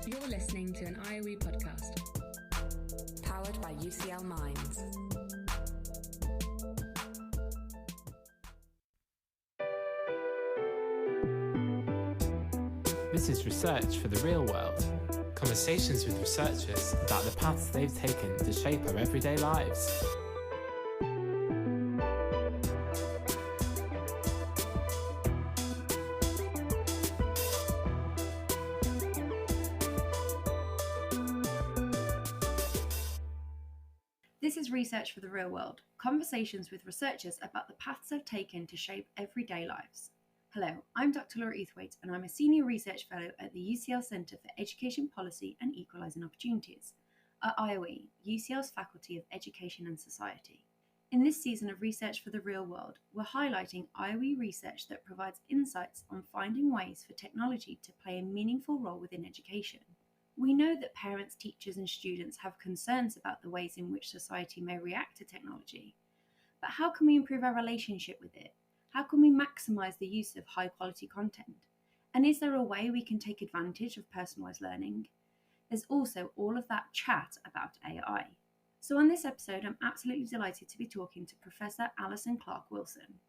You're listening to an IOE podcast. Powered by UCL Minds. This is Research for the Real World. Conversations with researchers about the paths they've taken to shape our everyday lives. This is Research for the Real World, conversations with researchers about the paths they've taken to shape everyday lives. Hello, I'm Dr. Laura Eathwaite and I'm a Senior Research Fellow at the UCL Centre for Education Policy and Equalising Opportunities, at IOE, UCL's Faculty of Education and Society. In this season of Research for the Real World, we're highlighting IOE research that provides insights on finding ways for technology to play a meaningful role within education. We know that parents, teachers and students have concerns about the ways in which society may react to technology. But how can we improve our relationship with it? How can we maximise the use of high quality content? And is there a way we can take advantage of personalised learning? There's also all of that chat about AI. So on this episode, I'm absolutely delighted to be talking to Professor Alison Clark-Wilson.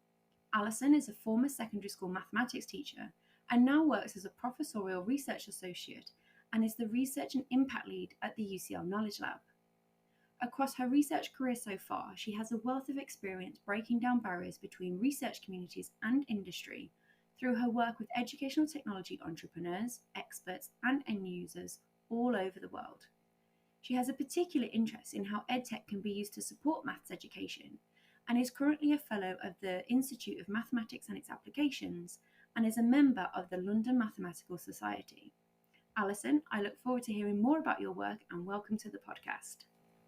Alison is a former secondary school mathematics teacher and now works as a professorial research associate and is the Research and Impact Lead at the UCL Knowledge Lab. Across her research career so far, she has a wealth of experience breaking down barriers between research communities and industry through her work with educational technology entrepreneurs, experts, and end users all over the world. She has a particular interest in how EdTech can be used to support maths education and is currently a fellow of the Institute of Mathematics and its Applications and is a member of the London Mathematical Society. Alison, I look forward to hearing more about your work and welcome to the podcast.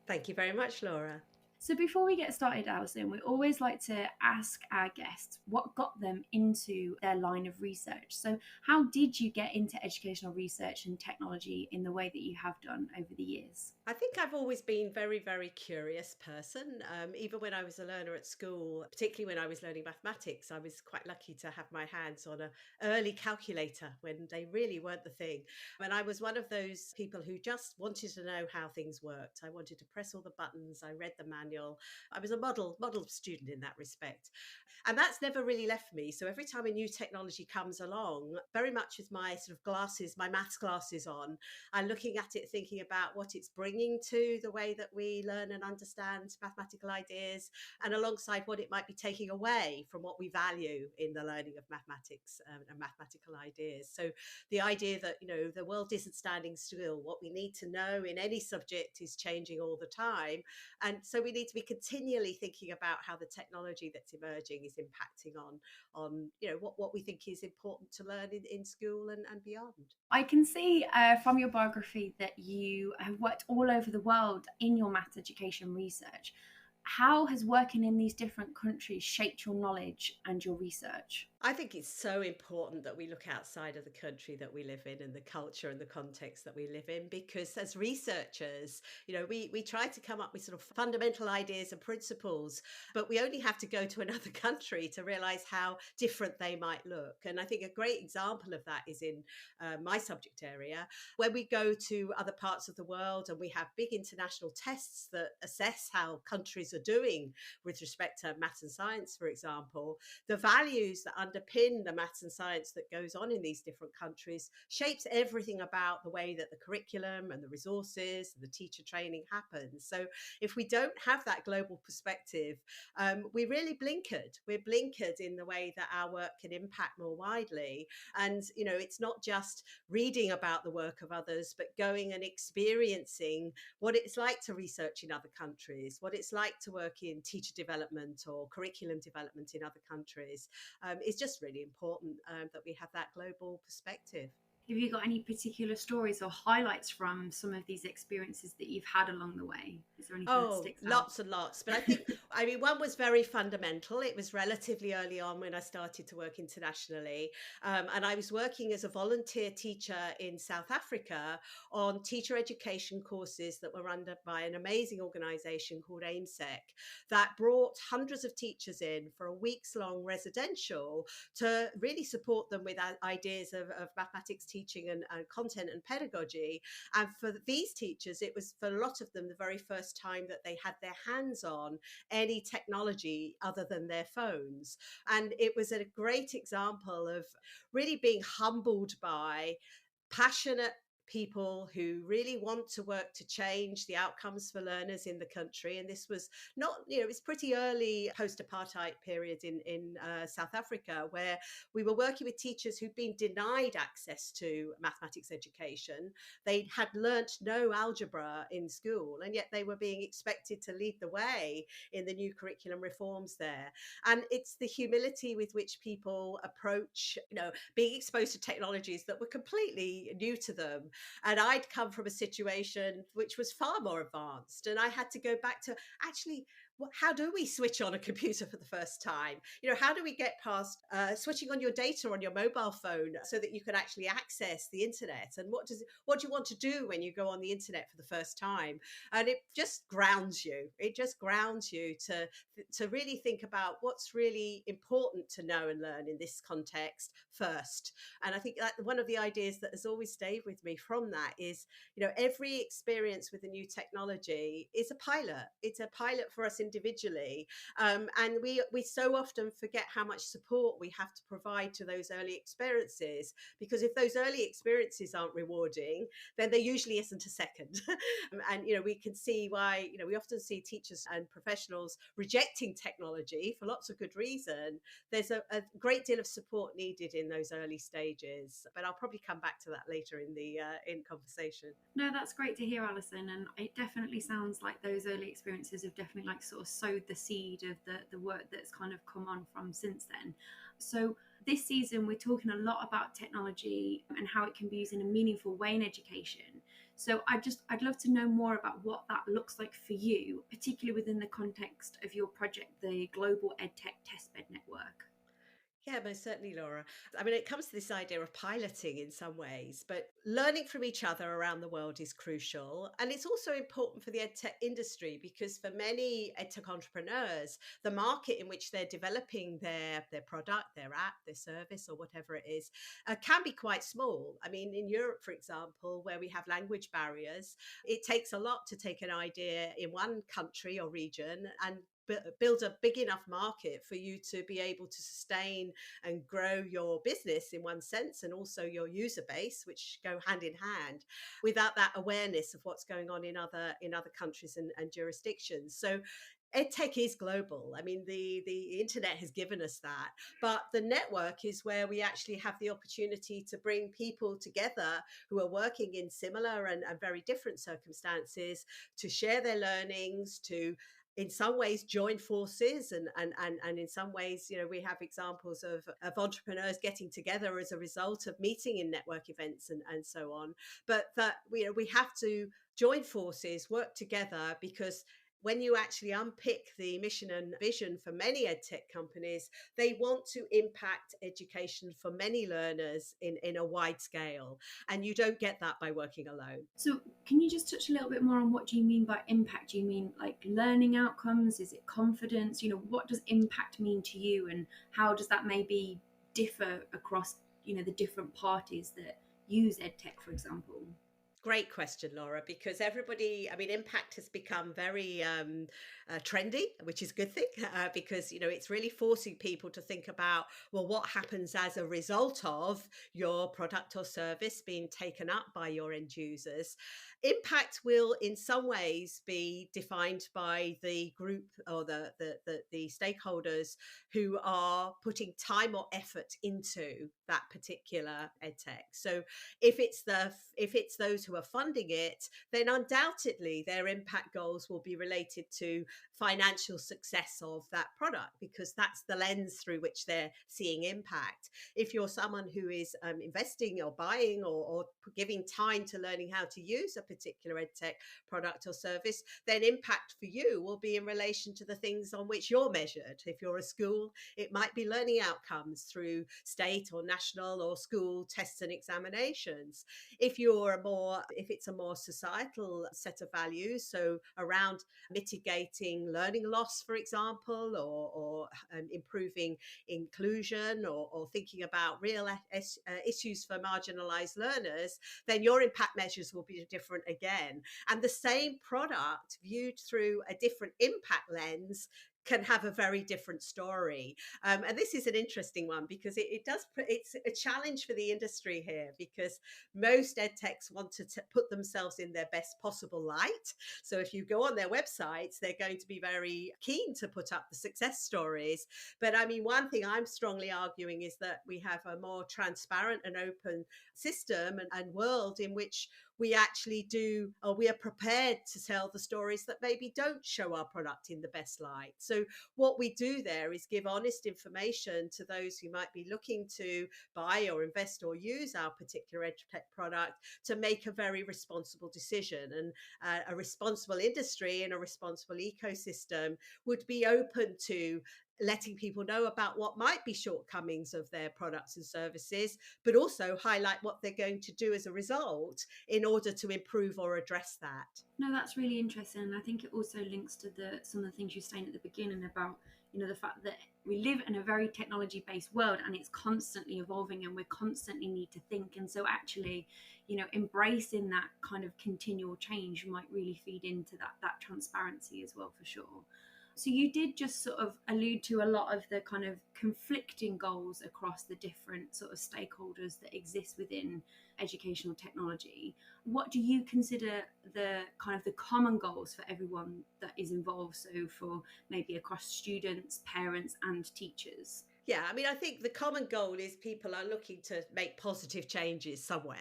Thank you very much, Laura. So before we get started, Alison, we always like to ask our guests what got them into their line of research. So how did you get into educational research and technology in the way that you have done over the years? I think I've always been very, very curious person. Even when I was a learner at school, particularly when I was learning mathematics, I was quite lucky to have my hands on an early calculator when they really weren't the thing. And I was one of those people who just wanted to know how things worked. I wanted to press all the buttons. I read the manual. I was a model student in that respect. And that's never really left me. So every time a new technology comes along, very much with my sort of glasses, my maths glasses on, I'm looking at it thinking about what it's bringing to the way that we learn and understand mathematical ideas, and alongside what it might be taking away from what we value in the learning of mathematics and mathematical ideas. So the idea that, the world isn't standing still. What we need to know in any subject is changing all the time. And so we need to be continually thinking about how the technology that's emerging is impacting on what we think is important to learn in school and beyond. I can see from your biography that you have worked all over the world in your maths education research. How has working in these different countries shaped your knowledge and your research? I think it's so important that we look outside of the country that we live in and the culture and the context that we live in, because as researchers, we try to come up with sort of fundamental ideas and principles, but we only have to go to another country to realize how different they might look. And I think a great example of that is in my subject area, when we go to other parts of the world and we have big international tests that assess how countries are doing with respect to maths and science, for example, the values that underpin the maths and science that goes on in these different countries shapes everything about the way that the curriculum and the resources and the teacher training happens. So if we don't have that global perspective, we're really blinkered. We're blinkered in the way that our work can impact more widely. And, it's not just reading about the work of others, but going and experiencing what it's like to research in other countries, what it's like to work in teacher development or curriculum development in other countries. It's just really important that we have that global perspective. Have you got any particular stories or highlights from some of these experiences that you've had along the way? Is there anything that sticks out? Lots and lots. But I think, one was very fundamental. It was relatively early on when I started to work internationally. And I was working as a volunteer teacher in South Africa on teacher education courses that were run by an amazing organization called AIMSEC that brought hundreds of teachers in for a weeks long residential to really support them with ideas of mathematics teaching and content and pedagogy. And for these teachers, it was for a lot of them the very first time that they had their hands on any technology other than their phones. And it was a great example of really being humbled by passionate people who really want to work to change the outcomes for learners in the country. And this was not, it's pretty early post-apartheid period in South Africa, where we were working with teachers who'd been denied access to mathematics education. They had learnt no algebra in school, and yet they were being expected to lead the way in the new curriculum reforms there. And it's the humility with which people approach, being exposed to technologies that were completely new to them. And I'd come from a situation which was far more advanced. And I had to go back to actually, how do we switch on a computer for the first time? How do we get past switching on your data on your mobile phone so that you can actually access the internet? And what do you want to do when you go on the internet for the first time? And it just grounds you. It just grounds you to really think about what's really important to know and learn in this context first. And I think that one of the ideas that has always stayed with me from that is, every experience with a new technology is a pilot. It's a pilot for us individually. And we so often forget how much support we have to provide to those early experiences, because if those early experiences aren't rewarding, then there usually isn't a second. And, we can see why, we often see teachers and professionals rejecting technology for lots of good reason. There's a great deal of support needed in those early stages, but I'll probably come back to that later in the in conversation. No, that's great to hear, Alison, and it definitely sounds like those early experiences have definitely sort of sowed the seed of the work that's kind of come on from since then. So this season we're talking a lot about technology and how it can be used in a meaningful way in education. So I'd love to know more about what that looks like for you, particularly within the context of your project, the Global EdTech Testbed Network. Yeah, most certainly, Laura. I mean, it comes to this idea of piloting in some ways, but learning from each other around the world is crucial. And it's also important for the edtech industry, because for many edtech entrepreneurs, the market in which they're developing their product, their app, their service, or whatever it is, can be quite small. I mean, in Europe, for example, where we have language barriers, it takes a lot to take an idea in one country or region and build a big enough market for you to be able to sustain and grow your business in one sense, and also your user base, which go hand in hand, without that awareness of what's going on in other countries and jurisdictions. So EdTech is global. I mean, the internet has given us that, but the network is where we actually have the opportunity to bring people together who are working in similar and very different circumstances to share their learnings, to in some ways join forces, and in some ways, we have examples of entrepreneurs getting together as a result of meeting in network events and so on. But that we have to join forces, work together, because when you actually unpick the mission and vision for many edtech companies, they want to impact education for many learners in a wide scale. And you don't get that by working alone. So can you just touch a little bit more on what do you mean by impact? Do you mean like learning outcomes? Is it confidence? What does impact mean to you, and how does that maybe differ across, the different parties that use edtech, for example? Great question, Laura, because impact has become very trendy, which is a good thing, because, it's really forcing people to think about, well, what happens as a result of your product or service being taken up by your end users. Impact will in some ways be defined by the group or the stakeholders who are putting time or effort into that particular edtech. So if it's those who are funding it, then undoubtedly their impact goals will be related to financial success of that product, because that's the lens through which they're seeing impact. If you're someone who is investing or buying or giving time to learning how to use a particular edtech product or service, then impact for you will be in relation to the things on which you're measured. If you're a school, it might be learning outcomes through state or national or school tests and examinations. If you're a more if it's a more societal set of values, so around mitigating learning loss, for example, or improving inclusion, or thinking about real issues for marginalized learners, then your impact measures will be different again. And the same product viewed through a different impact lens can have a very different story. And this is an interesting one because it's a challenge for the industry here, because most edtechs want to put themselves in their best possible light. So if you go on their websites, they're going to be very keen to put up the success stories. But I mean, one thing I'm strongly arguing is that we have a more transparent and open system and world in which we actually do, or we are prepared to tell the stories that maybe don't show our product in the best light. So what we do there is give honest information to those who might be looking to buy or invest or use our particular EdTech product to make a very responsible decision. And a responsible industry and a responsible ecosystem would be open to letting people know about what might be shortcomings of their products and services, but also highlight what they're going to do as a result in order to improve or address that. No, that's really interesting. And I think it also links to some of the things you're saying at the beginning about, the fact that we live in a very technology-based world and it's constantly evolving and we constantly need to think. And so actually, embracing that kind of continual change might really feed into that transparency as well, for sure. So you did just sort of allude to a lot of the kind of conflicting goals across the different sort of stakeholders that exist within educational technology. What do you consider the kind of the common goals for everyone that is involved? So for maybe across students, parents, and teachers? Yeah, I mean, I think the common goal is people are looking to make positive changes somewhere.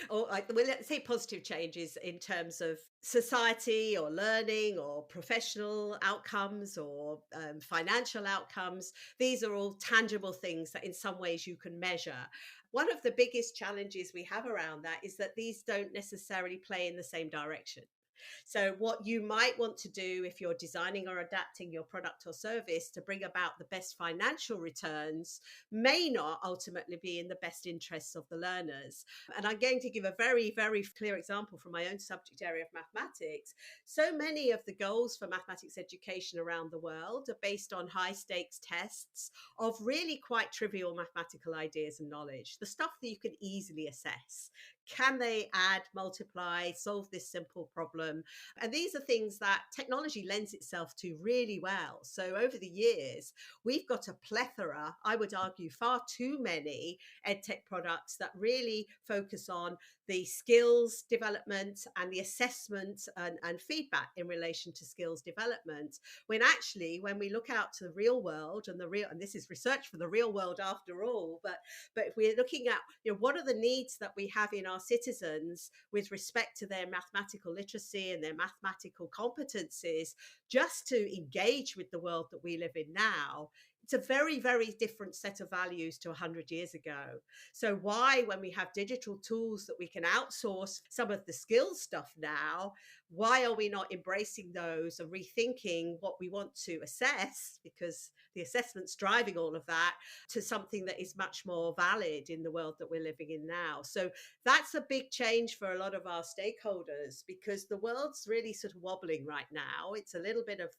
Or let's say positive changes in terms of society or learning or professional outcomes or financial outcomes. These are all tangible things that in some ways you can measure. One of the biggest challenges we have around that is that these don't necessarily play in the same direction. So what you might want to do if you're designing or adapting your product or service to bring about the best financial returns may not ultimately be in the best interests of the learners. And I'm going to give a very, very clear example from my own subject area of mathematics. So many of the goals for mathematics education around the world are based on high stakes tests of really quite trivial mathematical ideas and knowledge, the stuff that you can easily assess. Can they add, multiply, solve this simple problem? And these are things that technology lends itself to really well. So over the years, we've got a plethora, I would argue far too many EdTech products that really focus on the skills development and the assessment and feedback in relation to skills development. When actually, when we look out to the real world and this is research for the real world after all, but if we're looking at, what are the needs that we have in our citizens with respect to their mathematical literacy and their mathematical competencies, just to engage with the world that we live in now, it's a very, very different set of values to 100 years ago. So why, when we have digital tools that we can outsource some of the skills stuff now, why are we not embracing those and rethinking what we want to assess, because the assessment's driving all of that, to something that is much more valid in the world that we're living in now? So that's a big change for a lot of our stakeholders, because the world's really sort of wobbling right now. It's a little bit of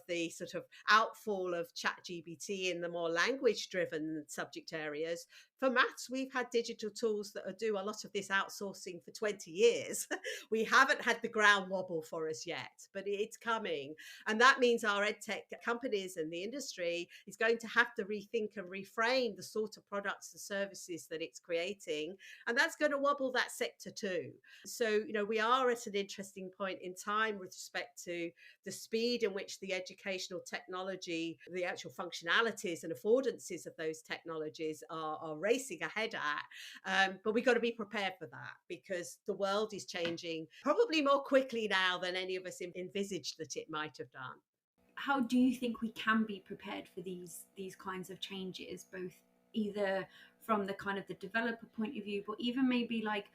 the sort of outfall of ChatGPT in the more language-driven subject areas. For maths, we've had digital tools that do a lot of this outsourcing for 20 years. We haven't had the ground wobble for us yet, but it's coming. And that means our EdTech companies and the industry is going to have to rethink and reframe the sort of products and services that it's creating. And that's going to wobble that sector too. So, we are at an interesting point in time with respect to the speed in which the educational technology, the actual functionalities and affordances of those technologies are racing ahead at. But we've got to be prepared for that, because the world is changing probably more quickly now than any of us envisaged that it might have done. How do you think we can be prepared for these kinds of changes, both either from the kind of the developer point of view, but even maybe like,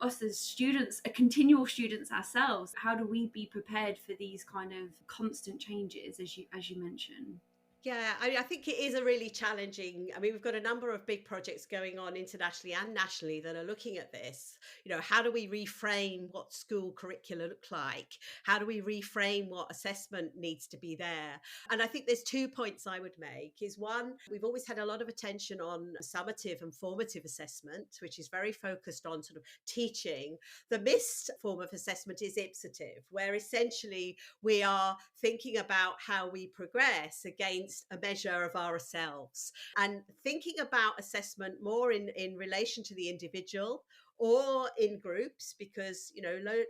us as students, continual students ourselves? How do we be prepared for these kind of constant changes, as you mentioned? Yeah, I think it is a really challenging. I mean, we've got a number of big projects going on internationally and nationally that are looking at this. How do we reframe what school curricula look like? How do we reframe what assessment needs to be there? And I think there's 2 points I would make. Is one, we've always had a lot of attention on summative and formative assessment, which is very focused on sort of teaching. The missed form of assessment is ipsative, where essentially we are thinking about how we progress against a measure of ourselves and thinking about assessment more in relation to the individual or in groups, because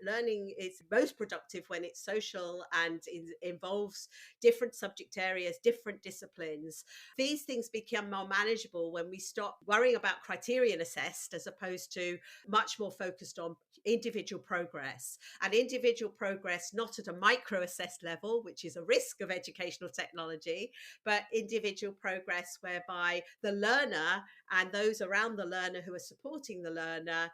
learning is most productive when it's social and involves different subject areas, different disciplines. These things become more manageable when we stop worrying about criterion assessed as opposed to much more focused on individual progress, and individual progress not at a micro assessed level, which is a risk of educational technology, but individual progress whereby the learner and those around the learner who are supporting the learner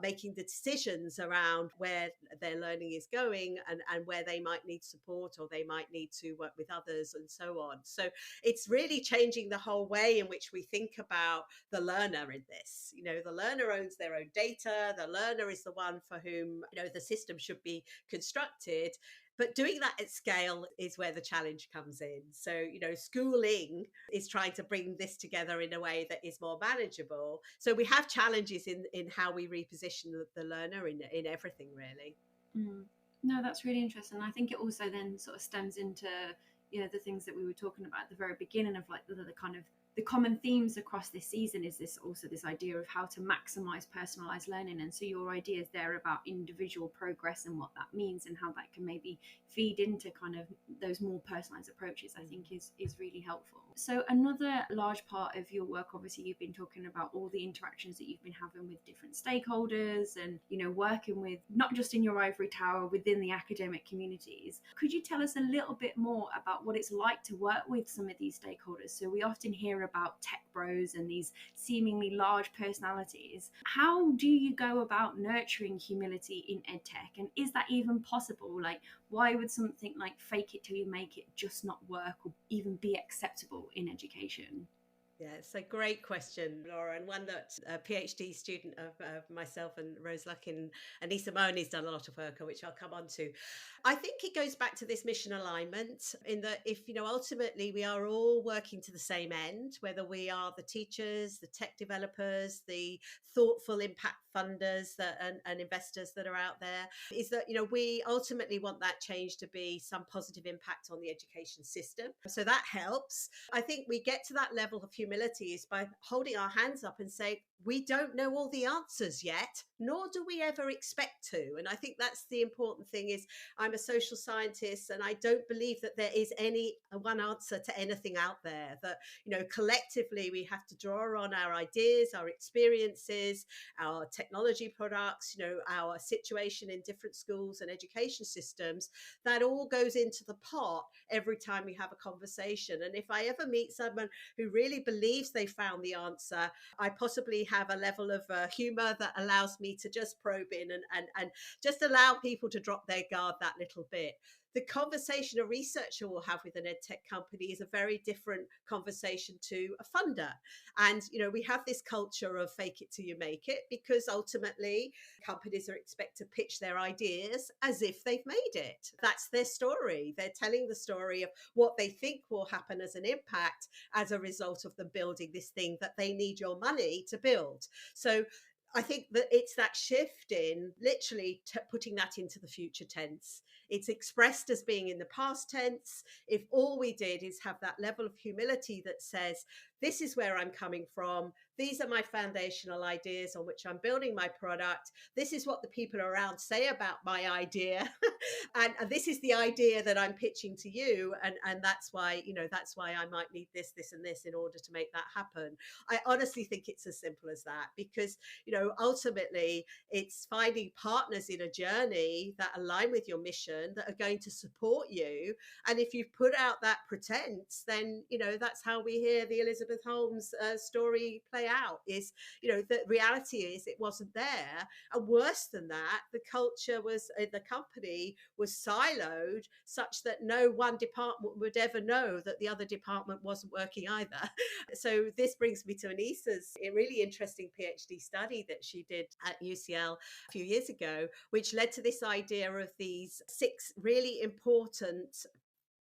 making the decisions around where their learning is going, and where they might need support or they might need to work with others and so on. So it's really changing the whole way in which we think about the learner in this. The learner owns their own data. The learner is the one for whom, the system should be constructed. But doing that at scale is where the challenge comes in. So, schooling is trying to bring this together in a way that is more manageable. So we have challenges in how we reposition the learner in everything, really. No, that's really interesting. I think it also then sort of stems into, the things that we were talking about at the very beginning of like the kind of the common themes across this season is this idea of how to maximize personalized learning. And so your ideas there about individual progress and what that means and how that can maybe feed into kind of those more personalized approaches, I think is really helpful. So another large part of your work, obviously you've been talking about all the interactions that you've been having with different stakeholders and, working with not just in your ivory tower within the academic communities. Could you tell us a little bit more about what it's like to work with some of these stakeholders? So we often hear about tech bros and these seemingly large personalities. How do you go about nurturing humility in EdTech? And is that even possible? Like, why would something like fake it till you make it just not work or even be acceptable in education? Yeah, it's a great question, Laura, and one that a PhD student of myself and Rose Luckin and Lisa Mooney's done a lot of work on, which I'll come on to. I think it goes back to this mission alignment in that if, ultimately we are all working to the same end, whether we are the teachers, the tech developers, the thoughtful impact funders and investors that are out there, is that, we ultimately want that change to be some positive impact on the education system. So that helps. I think we get to that level of humility is by holding our hands up and saying, we don't know all the answers yet, nor do we ever expect to. And I think that's the important thing is I'm a social scientist and I don't believe that there is any one answer to anything out there, that, collectively we have to draw on our ideas, our experiences, our technology products, our situation in different schools and education systems. That all goes into the pot every time we have a conversation. And if I ever meet someone who really believes they found the answer, I possibly have a level of humor that allows me to just probe in and just allow people to drop their guard that little bit. The conversation a researcher will have with an EdTech company is a very different conversation to a funder. And, we have this culture of fake it till you make it, because ultimately companies are expected to pitch their ideas as if they've made it. That's their story. They're telling the story of what they think will happen as an impact as a result of them building this thing that they need your money to build. So I think that it's that shift in literally putting that into the future tense. It's expressed as being in the past tense. If all we did is have that level of humility that says, this is where I'm coming from. These are my foundational ideas on which I'm building my product. This is what the people around say about my idea. and this is the idea that I'm pitching to you. And that's why, that's why I might need this, this, and this in order to make that happen. I honestly think it's as simple as that, because, ultimately it's finding partners in a journey that align with your mission, that are going to support you. And if you've put out that pretense, then, that's how we hear the Elizabeth Elizabeth Holmes' story play out. Is, the reality is it wasn't there, and worse than that, the culture was the company was siloed such that no one department would ever know that the other department wasn't working either. So this brings me to Anissa's really interesting PhD study that she did at UCL a few years ago, which led to this idea of these 6 really important,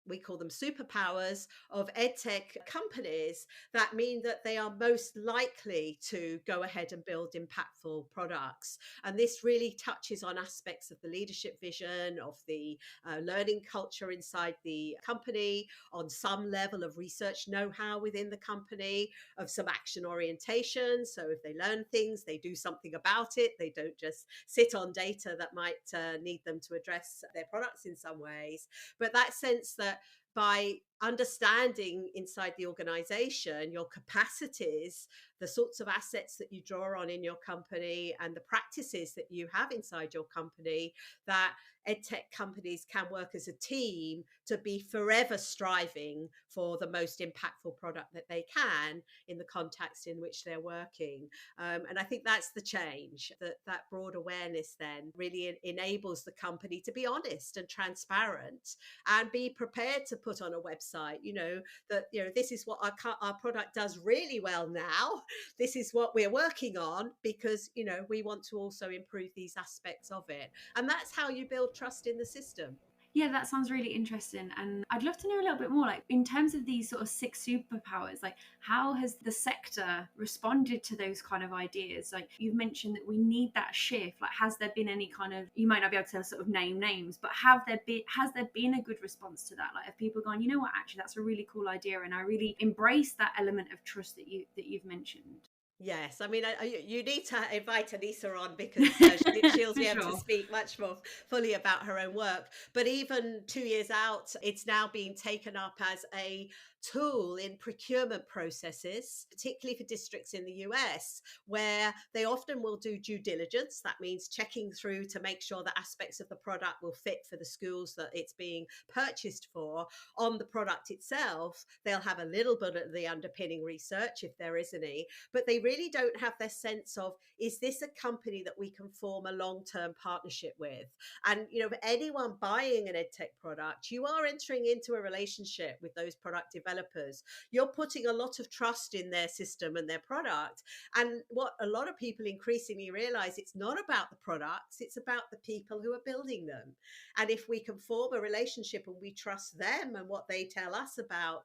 we call them superpowers, of EdTech companies that mean that they are most likely to go ahead and build impactful products. And this really touches on aspects of the leadership vision, of the learning culture inside the company, on some level of research know-how within the company, of some action orientation. So if they learn things, they do something about it. They don't just sit on data that might need them to address their products in some ways. But that sense that by understanding inside the organization your capacities, the sorts of assets that you draw on in your company, and the practices that you have inside your company, that EdTech companies can work as a team to be forever striving for the most impactful product that they can in the context in which they're working. And I think that's the change, that broad awareness then really enables the company to be honest and transparent and be prepared to put on a website, that, this is what our product does really well now. This is what we're working on because, we want to also improve these aspects of it. And that's how you build trust in the system. Yeah, that sounds really interesting. And I'd love to know a little bit more, like in terms of these sort of 6 superpowers, like how has the sector responded to those kind of ideas? Like you've mentioned that we need that shift. Like, has there been any kind of, you might not be able to sort of name names, but has there been a good response to that? Like, have people gone, you know what, actually that's a really cool idea, and I really embrace that element of trust that you've mentioned? Yes, I mean, you need to invite Anissa on because she'll be able to speak much more fully about her own work. But even 2 years out, it's now being taken up as a tool in procurement processes, particularly for districts in the US, where they often will do due diligence. That means checking through to make sure that aspects of the product will fit for the schools that it's being purchased for. On the product itself, they'll have a little bit of the underpinning research, if there is any, but they really don't have their sense of, is this a company that we can form a long-term partnership with? And, for anyone buying an EdTech product, you are entering into a relationship with those product developers. You're putting a lot of trust in their system and their product. And what a lot of people increasingly realize, it's not about the products, it's about the people who are building them. And if we can form a relationship and we trust them and what they tell us about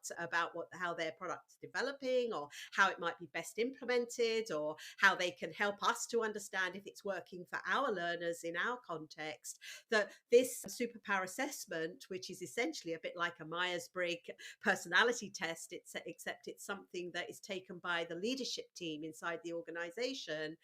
how their product's developing, or how it might be best implemented, or how they can help us to understand if it's working for our learners in our context, that this superpower assessment, which is essentially a bit like a Myers-Briggs personality test, except it's something that is taken by the leadership team inside the organization,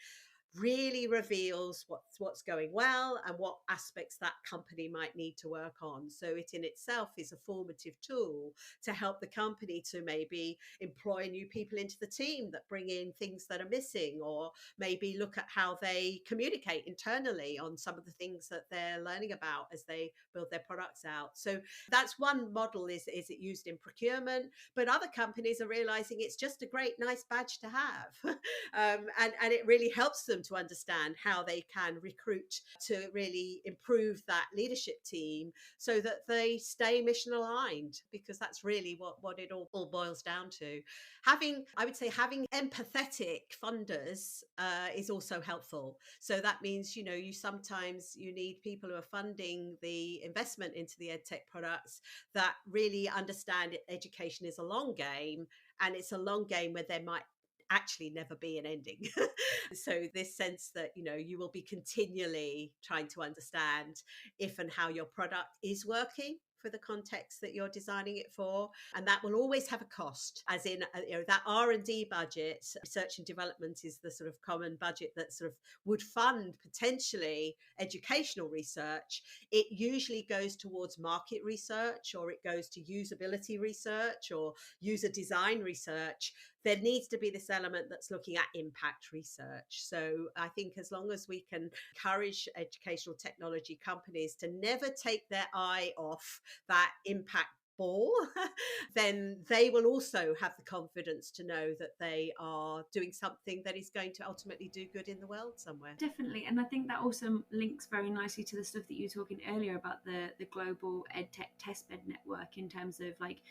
really reveals what's going well and what aspects that company might need to work on. So it in itself is a formative tool to help the company to maybe employ new people into the team that bring in things that are missing, or maybe look at how they communicate internally on some of the things that they're learning about as they build their products out. So that's one model, is it used in procurement, but other companies are realizing it's just a great, nice badge to have. And it really helps them to understand how they can recruit to really improve that leadership team so that they stay mission aligned, because that's really what it all boils down to. Having empathetic funders is also helpful. So that means, you sometimes need people who are funding the investment into the EdTech products that really understand education is a long game, and it's a long game where there might actually never be an ending. So this sense that, you will be continually trying to understand if and how your product is working for the context that you're designing it for, and that will always have a cost, as in that R&D budget, research and development, is the sort of common budget that sort of would fund potentially educational research. It usually goes towards market research, or it goes to usability research or user design research. There needs to be this element that's looking at impact research. So I think as long as we can encourage educational technology companies to never take their eye off that impact ball, then they will also have the confidence to know that they are doing something that is going to ultimately do good in the world somewhere. Definitely. And I think that also links very nicely to the stuff that you were talking earlier about the global EdTech testbed network, in terms of, like,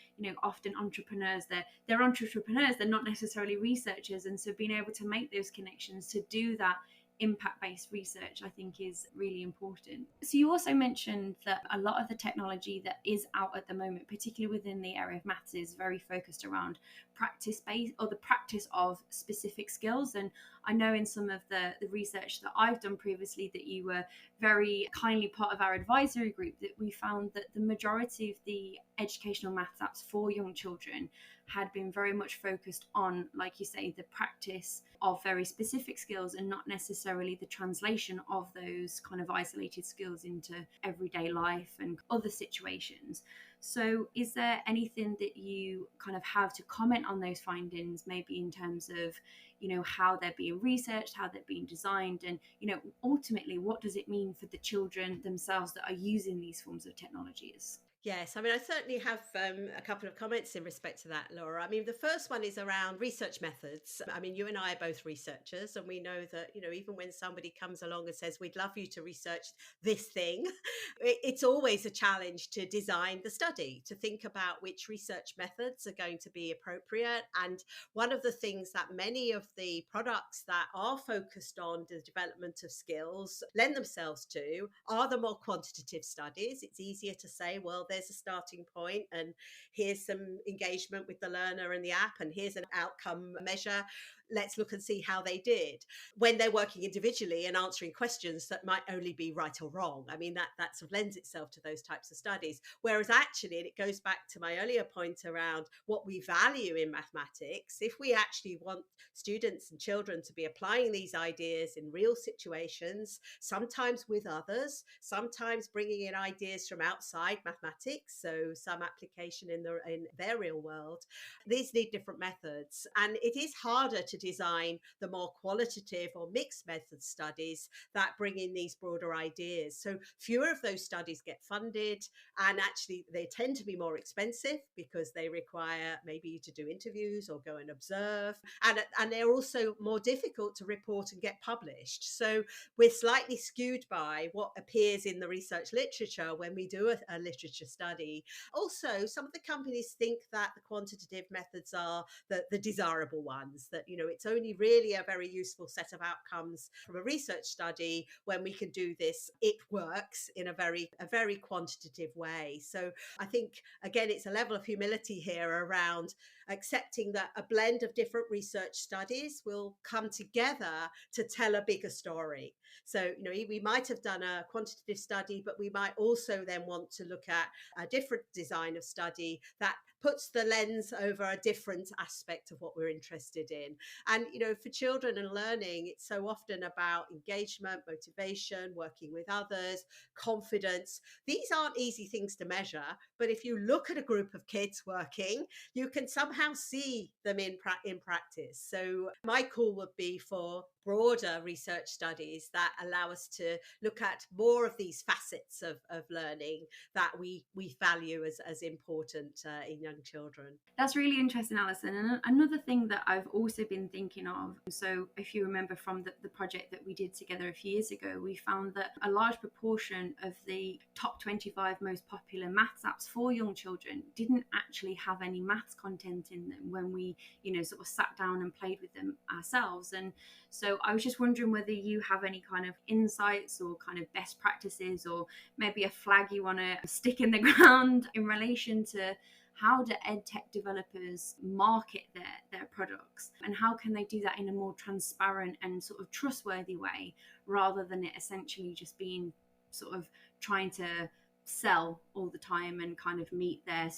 often entrepreneurs, they're entrepreneurs, they're not necessarily researchers. And so being able to make those connections to do that impact-based research, I think, is really important. So you also mentioned that a lot of the technology that is out at the moment, particularly within the area of maths, is very focused around practice-based, or the practice of specific skills. And I know in some of the research that I've done previously, that you were very kindly part of our advisory group, that we found that the majority of the educational maths apps for young children had been very much focused on, like you say, the practice of very specific skills, and not necessarily the translation of those kind of isolated skills into everyday life and other situations. So is there anything that you kind of have to comment on those findings, maybe in terms of, how they're being researched, how they're being designed, and, ultimately, what does it mean for the children themselves that are using these forms of technologies? Yes, I mean, I certainly have a couple of comments in respect to that, Laura. I mean, the first one is around research methods. I mean, you and I are both researchers, and we know that, even when somebody comes along and says, we'd love you to research this thing, it's always a challenge to design the study, to think about which research methods are going to be appropriate. And one of the things that many of the products that are focused on the development of skills lend themselves to are the more quantitative studies. It's easier to say, well, there's a starting point, and here's some engagement with the learner and the app, and here's an outcome measure. Let's look and see how they did, when they're working individually and answering questions that might only be right or wrong. I mean, that sort of lends itself to those types of studies. Whereas actually, and it goes back to my earlier point around what we value in mathematics, if we actually want students and children to be applying these ideas in real situations, sometimes with others, sometimes bringing in ideas from outside mathematics, so some application in their real world, these need different methods. And it is harder to design the more qualitative or mixed method studies that bring in these broader ideas. So fewer of those studies get funded, and actually they tend to be more expensive because they require maybe you to do interviews or go and observe, and they're also more difficult to report and get published. So we're slightly skewed by what appears in the research literature when we do a literature study. Also, some of the companies think that the quantitative methods are the desirable ones, that it's only really a very useful set of outcomes from a research study when we can do this. It works in a very quantitative way. So I think, again, it's a level of humility here around accepting that a blend of different research studies will come together to tell a bigger story. So, we might have done a quantitative study, but we might also then want to look at a different design of study that puts the lens over a different aspect of what we're interested in. And, for children and learning, it's so often about engagement, motivation, working with others, confidence. These aren't easy things to measure, but if you look at a group of kids working, you can somehow see them in practice. So my call would be for broader research studies that allow us to look at more of these facets of learning that we value as important in young children. That's really interesting, Alison. And another thing that I've also been thinking of, so if you remember from the project that we did together a few years ago, we found that a large proportion of the top 25 most popular maths apps for young children didn't actually have any maths content in them when we, sort of sat down and played with them ourselves. And so I was just wondering whether you have any kind of insights or kind of best practices, or maybe a flag you want to stick in the ground in relation to how do EdTech developers market their products, and how can they do that in a more transparent and sort of trustworthy way, rather than it essentially just being sort of trying to sell all the time and kind of meet their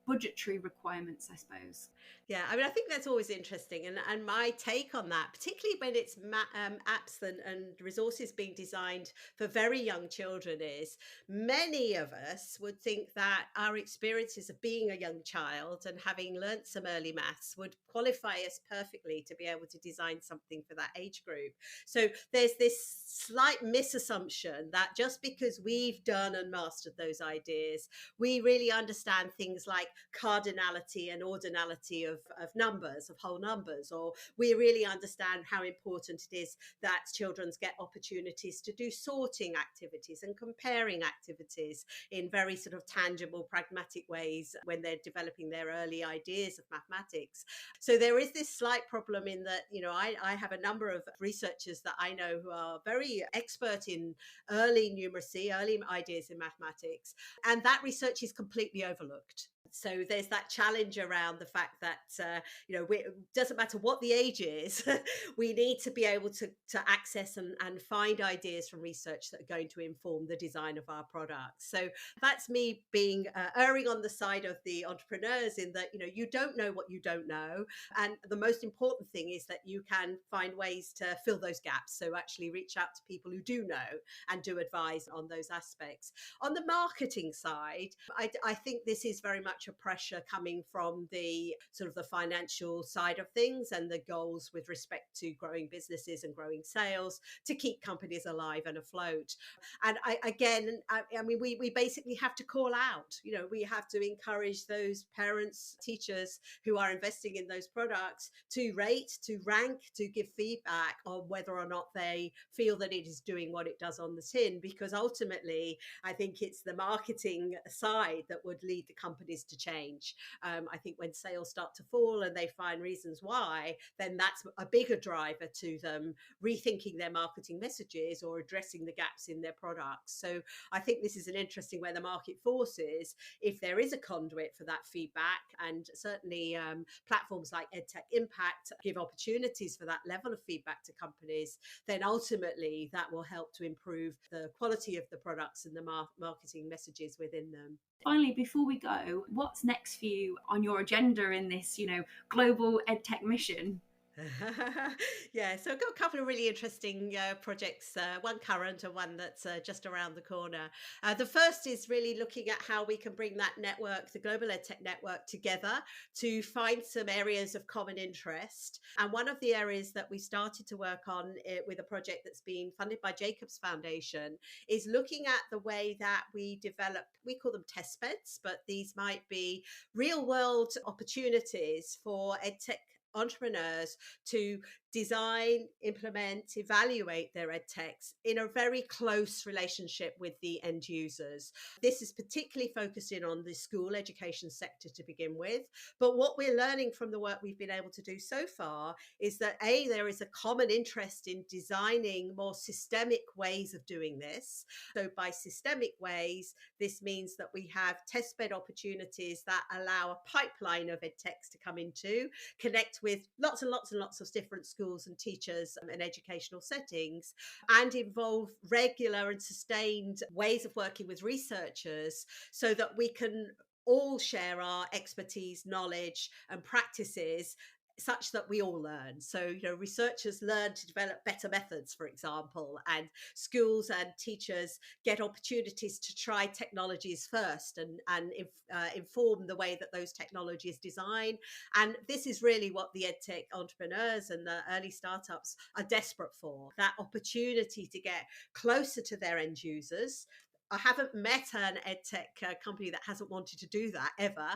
budgetary requirements, I suppose. Yeah, I mean, I think that's always interesting. And my take on that, particularly when it's apps and resources being designed for very young children, is many of us would think that our experiences of being a young child and having learnt some early maths would qualify us perfectly to be able to design something for that age group. So there's this slight misassumption that just because we've done and mastered of those ideas. We really understand things like cardinality and ordinality of numbers, of whole numbers, or we really understand how important it is that children get opportunities to do sorting activities and comparing activities in very sort of tangible, pragmatic ways when they're developing their early ideas of mathematics. So there is this slight problem in that, I have a number of researchers that I know who are very expert in early numeracy, early ideas in mathematics, and that research is completely overlooked. So there's that challenge around the fact that, it doesn't matter what the age is, we need to be able to access and find ideas from research that are going to inform the design of our products. So that's me being erring on the side of the entrepreneurs in that, you don't know what you don't know. And the most important thing is that you can find ways to fill those gaps. So actually reach out to people who do know and do advise on those aspects. On the marketing side, I think this is very much a pressure coming from the sort of the financial side of things and the goals with respect to growing businesses and growing sales to keep companies alive and afloat. And we basically have to call out, we have to encourage those parents, teachers who are investing in those products to rate, to rank, to give feedback on whether or not they feel that it is doing what it does on the tin, because ultimately I think it's the marketing side that would lead the companies to change. I think when sales start to fall and they find reasons why, then that's a bigger driver to them rethinking their marketing messages or addressing the gaps in their products. So I think this is an interesting where the market forces, if there is a conduit for that feedback, and certainly platforms like EdTech Impact give opportunities for that level of feedback to companies, then ultimately that will help to improve the quality of the products and the marketing messages within them. Finally, before we go, what's next for you on your agenda in this, global EdTech mission? Yeah, so I've got a couple of really interesting projects, one current and one that's just around the corner. The first is really looking at how we can bring that network, the Global EdTech Network, together to find some areas of common interest. And one of the areas that we started to work on with a project that's been funded by Jacobs Foundation is looking at the way that we develop, we call them test beds, but these might be real world opportunities for EdTech entrepreneurs to design, implement, evaluate their edtechs in a very close relationship with the end users. This is particularly focused in on the school education sector to begin with. But what we're learning from the work we've been able to do so far is that there is a common interest in designing more systemic ways of doing this. So by systemic ways, this means that we have testbed opportunities that allow a pipeline of edtechs to come into, connect with lots and lots and lots of different schools and teachers and educational settings, and involve regular and sustained ways of working with researchers so that we can all share our expertise, knowledge and practices such that we all learn. So, researchers learn to develop better methods, for example, and schools and teachers get opportunities to try technologies first and inform the way that those technologies design. And this is really what the EdTech entrepreneurs and the early startups are desperate for, that opportunity to get closer to their end users. I haven't met an EdTech company that hasn't wanted to do that ever.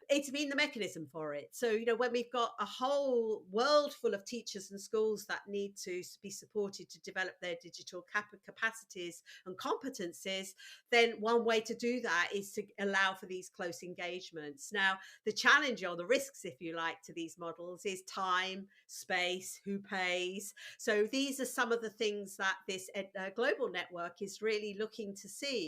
It's been the mechanism for it. So, when we've got a whole world full of teachers and schools that need to be supported to develop their digital capacities and competencies, then one way to do that is to allow for these close engagements. Now, the challenge or the risks, if you like, to these models is time, space, who pays. So these are some of the things that this global network is really looking to see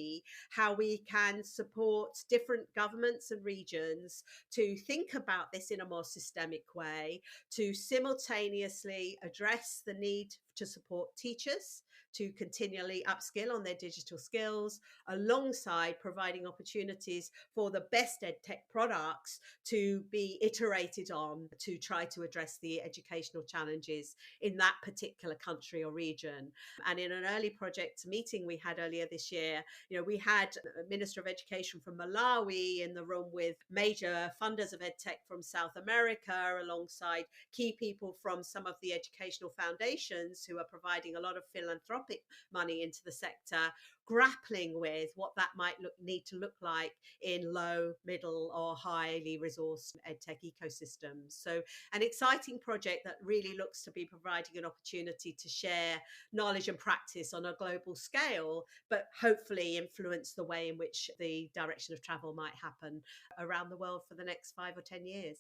how we can support different governments and regions to think about this in a more systemic way, to simultaneously address the need to support teachers to continually upskill on their digital skills, alongside providing opportunities for the best EdTech products to be iterated on to try to address the educational challenges in that particular country or region. And in an early project meeting we had earlier this year, we had a Minister of Education from Malawi in the room with major funders of EdTech from South America, alongside key people from some of the educational foundations who are providing a lot of philanthropic philanthropic money into the sector, grappling with what that might need to look like in low, middle or highly resourced EdTech ecosystems. So an exciting project that really looks to be providing an opportunity to share knowledge and practice on a global scale, but hopefully influence the way in which the direction of travel might happen around the world for the next 5 or 10 years.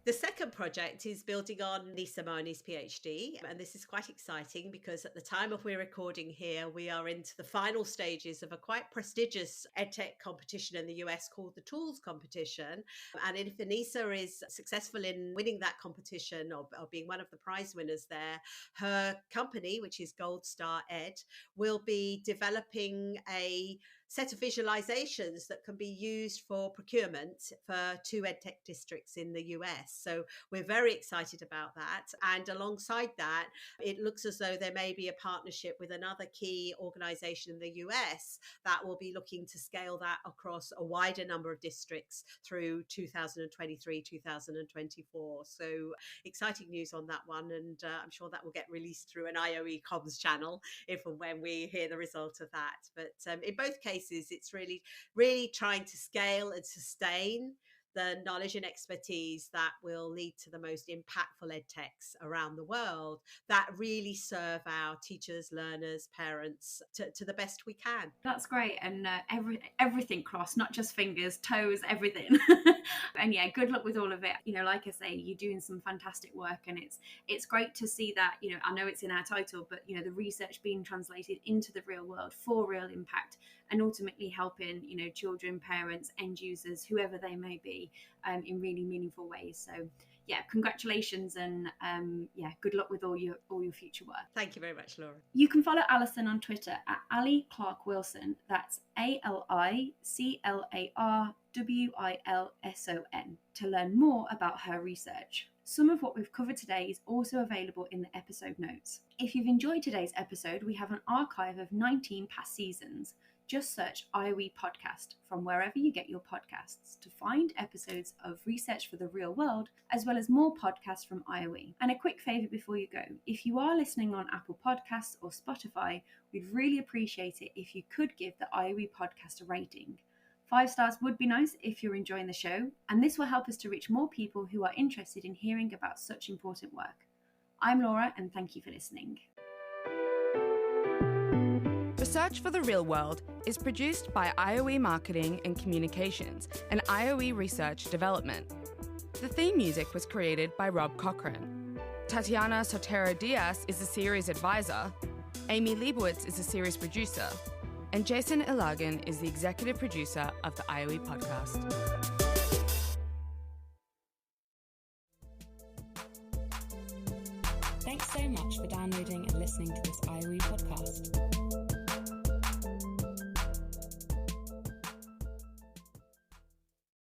The second project is building on Nisa Mahoney's PhD, and this is quite exciting because at the time of we're recording here, we are into the final stages of a quite prestigious EdTech competition in the US called the Tools Competition. And if Nisa is successful in winning that competition or being one of the prize winners there, her company, which is Gold Star Ed, will be developing a set of visualizations that can be used for procurement for 2 EdTech districts in the US. So we're very excited about that. And alongside that, it looks as though there may be a partnership with another key organization in the US that will be looking to scale that across a wider number of districts through 2023, 2024. So exciting news on that one. And I'm sure that will get released through an IOE comms channel if and when we hear the result of that. But in both cases, it's really trying to scale and sustain the knowledge and expertise that will lead to the most impactful EdTechs around the world that really serve our teachers, learners, parents to the best we can. That's great. And everything crossed, not just fingers, toes, everything. And yeah, good luck with all of it. You know, like I say, you're doing some fantastic work, and it's great to see that, you know, I know it's in our title, but you know, the research being translated into the real world for real impact, and ultimately helping, you know, children, parents, end users, whoever they may be, in really meaningful ways. So yeah, congratulations, and yeah, good luck with all your future work. Thank you very much, Laura. You can follow Alison on Twitter at Ali Clark-Wilson. That's ALICLARWILSON to learn more about her research. Some of what we've covered today is also available in the episode notes. If you've enjoyed today's episode, we have an archive of 19 past seasons. Just search IOE Podcast from wherever you get your podcasts to find episodes of Research for the Real World, as well as more podcasts from IOE. And a quick favour before you go, if you are listening on Apple Podcasts or Spotify, we'd really appreciate it if you could give the IOE Podcast a rating. 5 stars would be nice if you're enjoying the show, and this will help us to reach more people who are interested in hearing about such important work. I'm Laura, and thank you for listening. Research for the Real World is produced by IOE Marketing and Communications and IOE Research Development. The theme music was created by Rob Cochran. Tatiana Sotero Diaz is the series advisor, Amy Leibowitz is the series producer, and Jason Ilagan is the executive producer of the IOE podcast. Thanks so much for downloading and listening to this IOE podcast.